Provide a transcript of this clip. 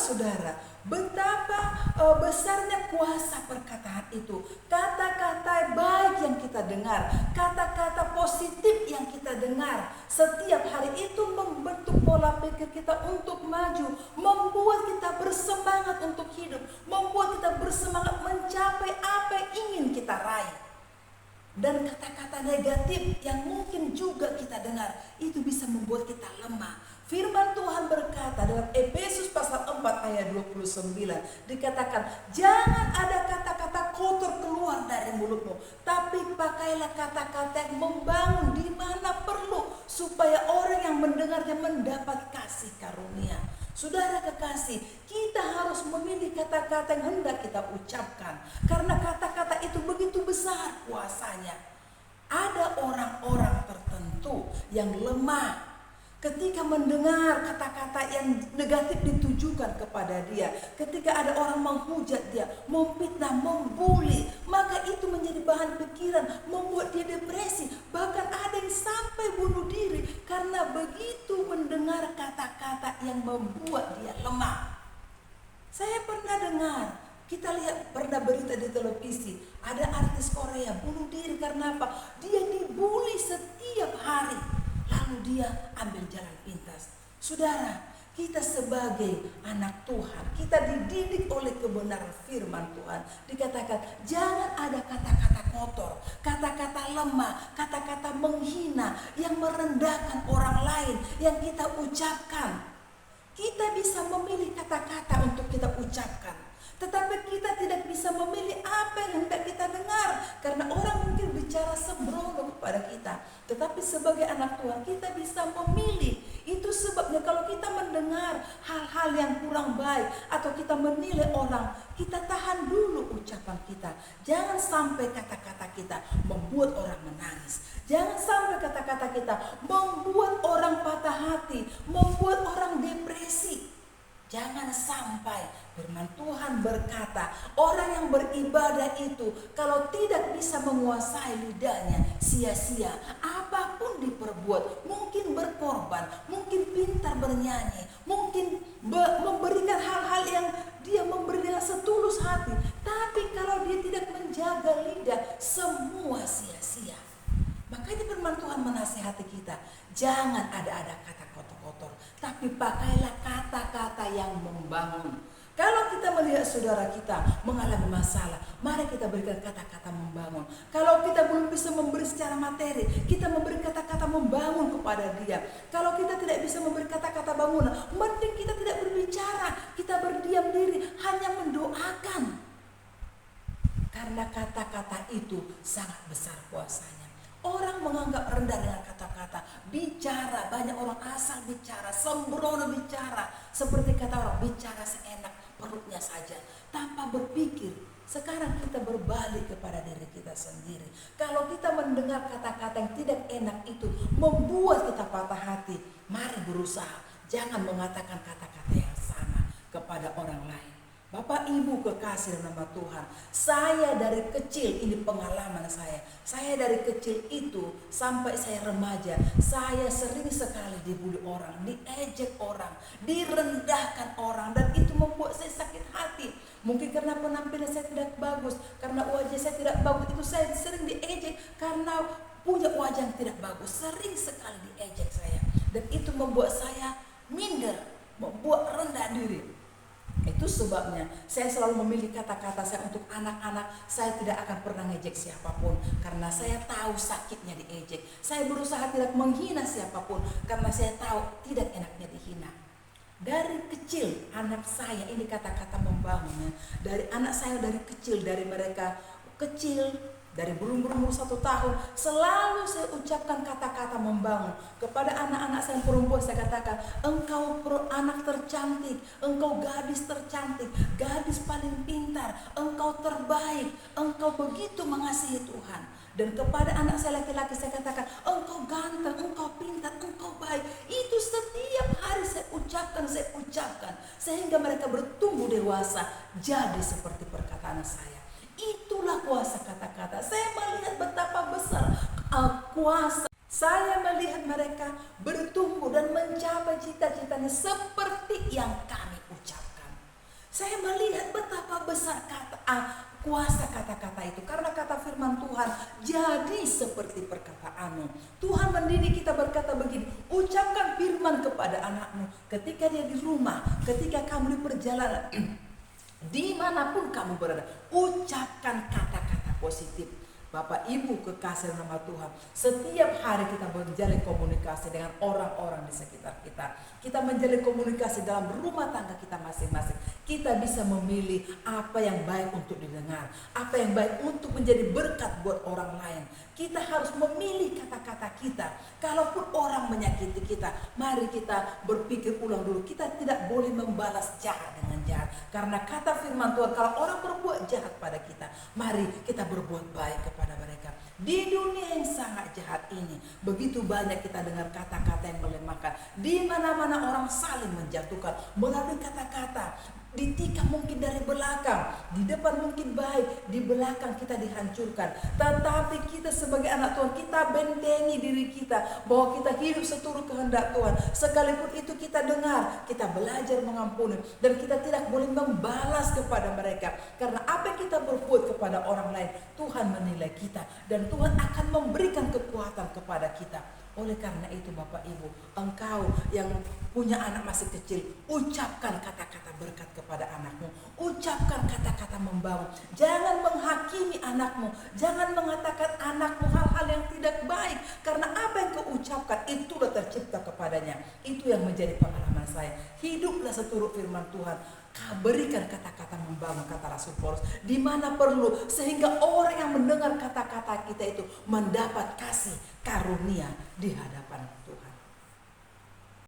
saudara, betapa besarnya kuasa perkataan itu. Kata-kata baik yang kita dengar, kata-kata positif yang kita dengar setiap hari itu membentuk pola pikir kita untuk maju, membuat kita bersemangat untuk hidup, membuat kita bersemangat mencapai apa yang ingin kita raih. Dan kata-kata negatif yang mungkin juga kita dengar itu bisa membuat kita lemah. Firman Tuhan berkata dalam Efesus pasal 4 ayat 29, dikatakan, jangan ada kata-kata kotor keluar dari mulutmu, tapi pakailah kata-kata yang membangun di mana perlu, supaya orang yang mendengarnya mendapat kasih karunia. Saudara kekasih, kita harus memilih kata-kata yang hendak kita ucapkan, karena kata-kata itu begitu besar kuasanya. Ada orang-orang tertentu yang lemah ketika mendengar kata-kata yang negatif ditujukan kepada dia. Ketika ada orang menghujat dia, memfitnah, membuli, maka itu menjadi bahan pikiran, membuat dia depresi. Bahkan ada yang sampai bunuh diri karena begitu mendengar kata-kata yang membuat dia lemah. Saya pernah dengar, kita lihat pernah berita di televisi, ada artis Korea bunuh diri karena apa? Dia dibully setiap hari. Lalu dia ambil jalan pintas. Saudara, kita sebagai anak Tuhan, kita dididik oleh kebenaran firman Tuhan. Dikatakan, jangan ada kata-kata kotor, kata-kata lemah, kata-kata menghina yang merendahkan orang lain yang kita ucapkan. Kita bisa memilih kata-kata untuk kita ucapkan, tetapi kita tidak bisa memilih apa yang hendak kita dengar. Karena orang mungkin bicara sembrono kepada kita, tetapi sebagai anak Tuhan kita bisa memilih. Itu sebabnya kalau kita mendengar hal-hal yang kurang baik atau kita menilai orang, kita tahan dulu ucapan kita. Jangan sampai kata-kata kita membuat orang menangis. Jangan sampai kata-kata kita membuat orang patah hati, membuat orang depresi. Jangan sampai. Firman Tuhan berkata, orang yang beribadah itu kalau tidak bisa menguasai lidahnya, sia-sia. Apapun diperbuat, mungkin berkorban, mungkin pintar bernyanyi, mungkin memberikan hal-hal yang dia memberi dengan setulus hati. Tapi kalau dia tidak menjaga lidah, semua sia-sia. Makanya firman Tuhan menasihati kita, jangan ada kata kotor-kotor, tapi pakailah kata-kata yang membangun. Kalau kita melihat saudara kita mengalami masalah, mari kita berikan kata-kata membangun. Kalau kita belum bisa memberi secara materi, kita memberi kata-kata membangun kepada dia. Kalau kita tidak bisa memberi kata-kata bangunan, mending kita tidak berbicara, kita berdiam diri, hanya mendoakan. Karena kata-kata itu sangat besar kuasanya. Orang menganggap rendah dengan kata-kata, bicara, banyak orang asal bicara, sembrono bicara. Seperti kata orang, bicara seenak perutnya saja, tanpa berpikir. Sekarang kita berbalik kepada diri kita sendiri. Kalau kita mendengar kata-kata yang tidak enak itu membuat kita patah hati, mari berusaha jangan mengatakan kata-kata yang sama kepada orang lain. Bapak Ibu kekasih dalam nama Tuhan, saya dari kecil, ini pengalaman saya. Saya dari kecil itu sampai saya remaja, saya sering sekali dibully orang, diejek orang, direndahkan orang, dan itu membuat saya sakit hati. Mungkin karena penampilan saya tidak bagus, karena wajah saya tidak bagus, itu saya sering diejek karena punya wajah yang tidak bagus. Sering sekali diejek saya, dan itu membuat saya minder, membuat rendah diri. Itu sebabnya saya selalu memilih kata-kata saya untuk anak-anak. Saya tidak akan pernah ngejek siapapun, karena saya tahu sakitnya diejek. Saya berusaha tidak menghina siapapun, karena saya tahu tidak enaknya dihina. Dari kecil anak saya, ini kata-kata membangun. Dari anak saya dari kecil, dari mereka kecil, dari belum berumur 1 tahun, selalu saya ucapkan kata-kata membangun. Kepada anak-anak saya yang perempuan saya katakan, engkau anak tercantik, engkau gadis tercantik, gadis paling pintar, engkau terbaik, engkau begitu mengasihi Tuhan. Dan kepada anak saya laki-laki saya katakan, engkau ganteng, engkau pintar, engkau baik. Itu setiap hari saya ucapkan, sehingga mereka bertumbuh dewasa jadi seperti perkataan saya. Itulah kuasa kata-kata. Saya melihat betapa besar kuasa. Saya melihat mereka bertumbuh dan mencapai cita-citanya seperti yang kami ucapkan. Saya melihat betapa besar kuasa kata-kata itu. Karena kata firman Tuhan jadi seperti perkataanmu. Tuhan mendidik kita berkata begini, ucapkan firman kepada anakmu ketika dia di rumah, ketika kamu di perjalanan, dimanapun kamu berada, ucapkan kata-kata positif. Bapak Ibu kekasih nama Tuhan, setiap hari kita menjalin komunikasi dengan orang-orang di sekitar kita. Kita menjalin komunikasi dalam rumah tangga kita masing-masing. Kita bisa memilih apa yang baik untuk didengar, apa yang baik untuk menjadi berkat buat orang lain. Kita harus memilih kata-kata kita. Kalaupun orang menyakiti kita, mari kita berpikir ulang dulu. Kita tidak boleh membalas jahat dengan jahat. Karena kata firman Tuhan, kalau orang berbuat jahat pada kita, mari kita berbuat baik kepada mereka. Di dunia yang sangat jahat ini, begitu banyak kita dengar kata-kata yang melemahkan. Di mana-mana orang saling menjatuhkan melalui kata-kata. Ditikam mungkin dari belakang, di depan mungkin baik, di belakang kita dihancurkan. Tetapi kita sebagai anak Tuhan, kita bentengi diri kita bahwa kita hidup seturut kehendak Tuhan. Sekalipun itu kita dengar, kita belajar mengampuni, dan kita tidak boleh membalas kepada mereka. Karena apa yang kita berbuat kepada orang lain, Tuhan menilai kita, dan Tuhan akan memberikan kekuatan kepada kita. Oleh karena itu Bapak Ibu, engkau yang punya anak masih kecil, ucapkan kata-kata berkat kepada anakmu. Ucapkan kata-kata membangun. Jangan menghakimi anakmu. Jangan mengatakan anakmu hal-hal yang tidak baik. Karena apa yang kau ucapkan, itulah tercipta kepadanya. Itu yang menjadi pengalaman saya. Hiduplah seturut firman Tuhan. Berikan kata-kata membangun, kata Rasul Paulus, di mana perlu, sehingga orang yang mendengar kata-kata kita itu mendapat kasih karunia di hadapan Tuhan.